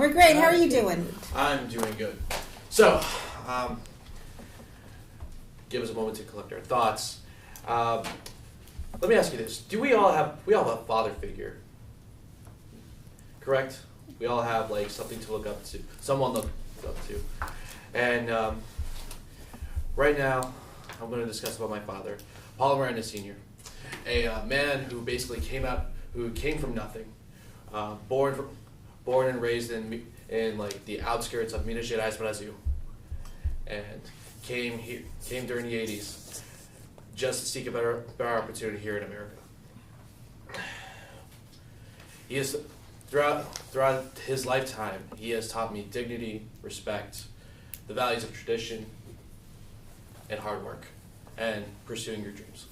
We're great. How are you doing? I'm doing good. So, give us a moment to collect our thoughts. Let me ask you this: do we all have a father figure? Correct? We all have like something to look up to, someone look up to, and right now I'm going to discuss about my father, Paulo-M Sr., a man who basically came from nothing, born and raised in like the outskirts of Minas Gerais, Brazil, and came during the 80s just to seek a better opportunity here in America. He is throughout his lifetime, he has taught me dignity, respect, the values of tradition, and hard work, and pursuing your dreams.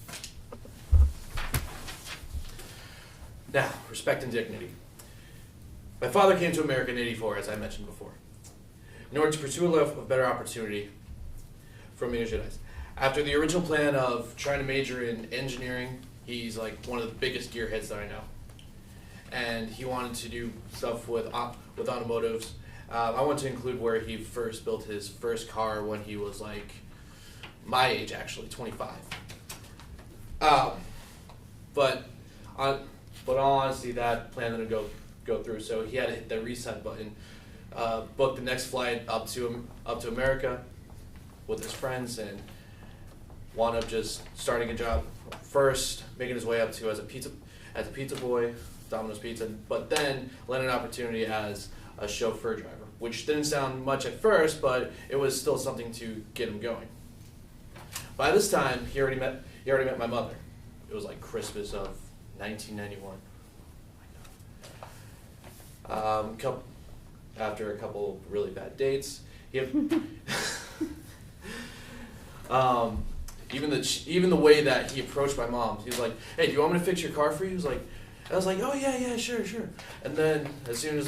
Now, respect and dignity. My father came to America in '84, as I mentioned before, in order to pursue a life of better opportunity from Minas Gerais. After the original plan of trying to major in engineering, he's like one of the biggest gearheads that I know. And he wanted to do stuff with automotives. I want to include where he first built his first car when he was like my age, actually, 25. But in all honesty, that plan didn't go through. So he had to hit the reset button, book the next flight up to America with his friends, and wound up just starting a job first, making his way up to as a pizza boy, Domino's Pizza, but then landed an opportunity as a chauffeur driver, which didn't sound much at first, but it was still something to get him going. By this time, he already met my mother. It was like Christmas of 1991. After a couple really bad dates, even the way that he approached my mom, he was like, "Hey, do you want me to fix your car for you?" I was like, "Oh yeah, sure." And then as soon as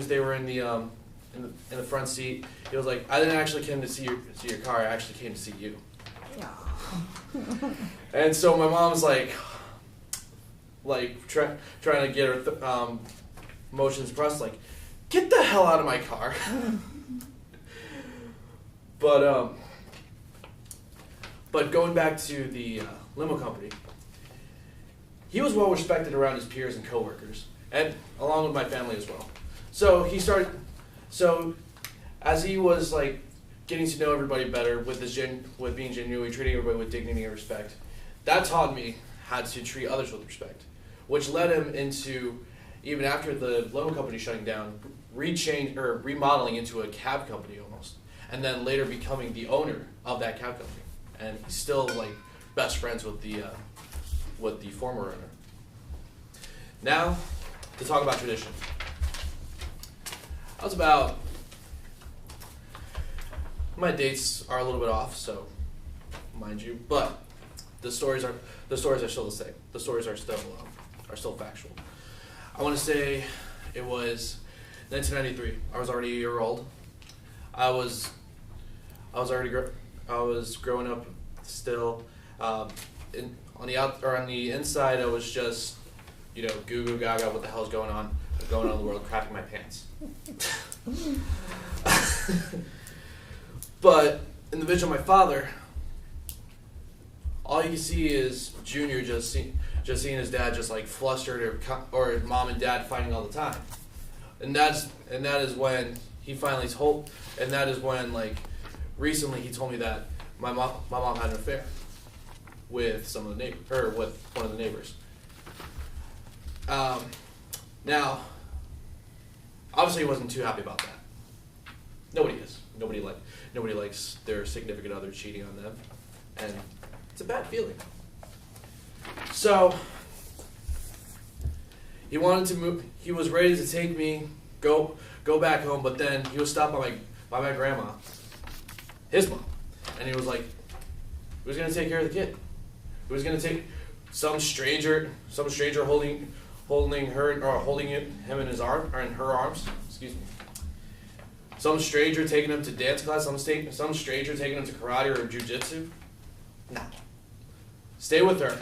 they were in the front seat, he was like, "I didn't actually come to see your car. I actually came to see you." And so my mom's like trying to get her emotions pressed, like, "Get the hell out of my car." But going back to the limo company, he was well respected around his peers and coworkers, and along with my family as well. So as he was like getting to know everybody better with being genuine, treating everybody with dignity and respect, that taught me how to treat others with respect, which led him into, even after the limo company shutting down, remodeling into a cab company almost, and then later becoming the owner of that cab company. And he's still like best friends with the former owner. Now, to talk about tradition. My dates are a little bit off, so mind you, but the stories are still the same. The stories are still factual. I want to say it was 1993. I was already a year old. I was growing up still. On the inside, I was just, goo goo gaga, what the hell's going on in the world, crapping my pants. But in the vision of my father, all you see is Junior just seeing his dad just like flustered, or mom and dad fighting all the time, and that is when he finally told, and that is when like recently he told me that my mom had an affair with with one of the neighbors. Now, obviously he wasn't too happy about that. Nobody is. Nobody likes their significant other cheating on them, and it's a bad feeling. So he wanted to move. He was ready to take me, go back home, but then he was stopped by my grandma, his mom, and he was like, he was gonna take care of the kid. He was gonna take some stranger holding her, or holding him in his arm, or in her arms. Excuse me. Some stranger taking him to dance class. Some stranger taking him to karate or jiu-jitsu. No. Stay with her,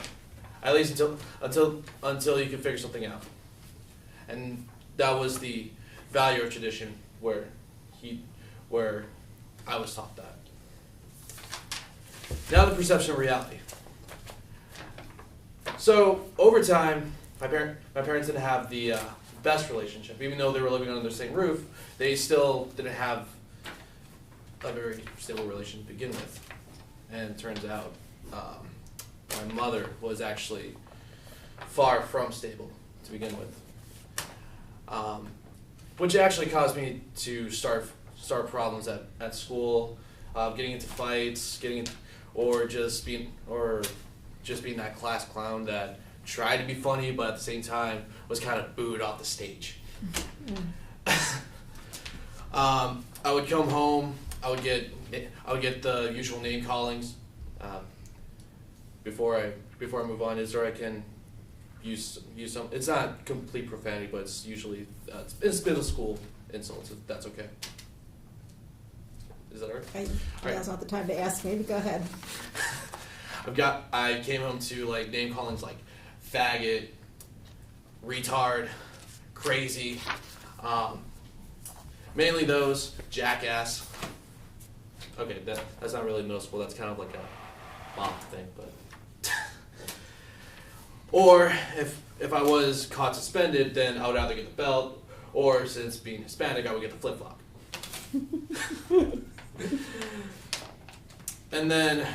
at least until you can figure something out. And that was the value or tradition where I was taught that. Now the perception of reality. So over time, my parents didn't have the best relationship. Even though they were living under the same roof, they still didn't have a very stable relationship to begin with. And it turns out my mother was actually far from stable to begin with, which actually caused me to start problems at school, getting into fights, or just being that class clown that tried to be funny, but at the same time was kind of booed off the stage. I would come home. I would get the usual name callings. Before I move on, is there I can use some. It's not complete profanity, but it's usually it's middle school insults. If that's okay. Is that all right? Now's not the time to ask me, but go ahead. I came home to like name callings like faggot, retard, crazy, mainly those, jackass. Okay, that's not really middle school. That's kind of like a mom thing, but. Or if I was caught suspended, then I would either get the belt, or since being Hispanic, I would get the flip flop. And then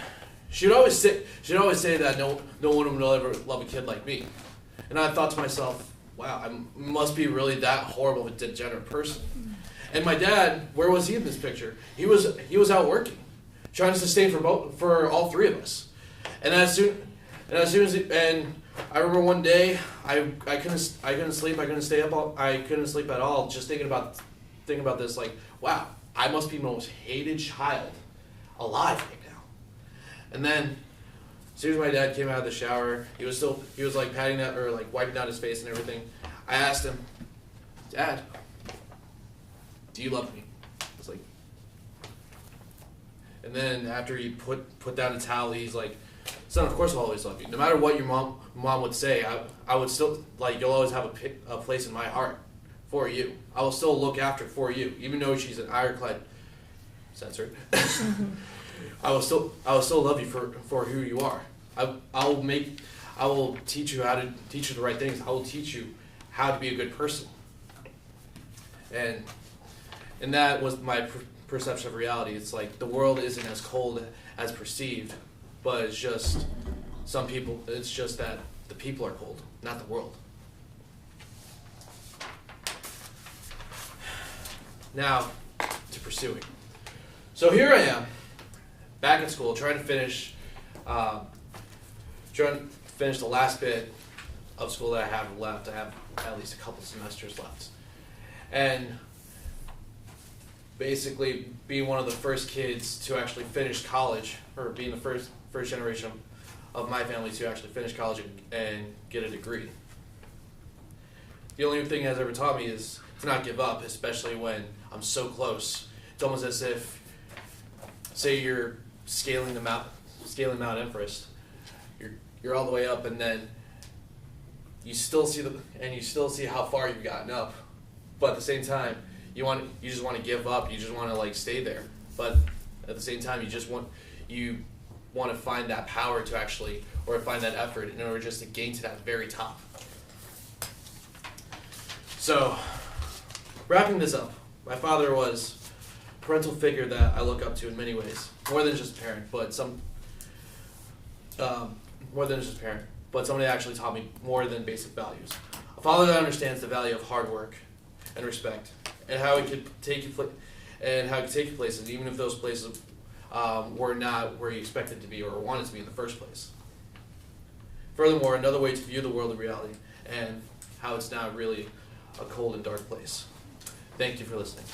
she'd always say that no one will ever love a kid like me. And I thought to myself, wow, I must be really that horrible of a degenerate person. And my dad, where was he in this picture? He was out working, trying to sustain for all three of us. And as soon as I remember one day I couldn't sleep. I couldn't sleep at all. Just thinking about this, like, wow, I must be the most hated child alive right now. And then, as soon as my dad came out of the shower, he was like patting that or like wiping down his face and everything. I asked him, Dad, do you love me? I was like, and then after he put down the towel, he's like, son, of course I'll always love you. No matter what your mom would say, I would still, like, you'll always have a place in my heart for you. I will still look after for you, even though she's an ironclad censored. I will still love you for who you are. I will teach you the right things. I will teach you how to be a good person. And that was my perception of reality. It's like the world isn't as cold as perceived, but it's just it's just that the people are cold, not the world. Now, to pursuing. So here I am, back at school, trying to finish the last bit of school that I have left. I have at least a couple semesters left. And basically being one of the first kids to actually finish college, or being the first generation of my family to actually finish college and get a degree. The only thing it has ever taught me is to not give up, especially when I'm so close. It's almost as if, say you're scaling Mount Everest, you're all the way up, and then you still see how far you've gotten up, but at the same time, you just want to give up. You just want to like stay there, but at the same time, you want to find that power to actually, or find that effort in order just to gain to that very top. So, wrapping this up, my father was a parental figure that I look up to in many ways, more than just a parent, but somebody that actually taught me more than basic values. A father that understands the value of hard work and respect, and how it could take you places, even if those places were not where you expected to be or wanted to be in the first place. Furthermore, another way to view the world of reality and how it's not really a cold and dark place. Thank you for listening.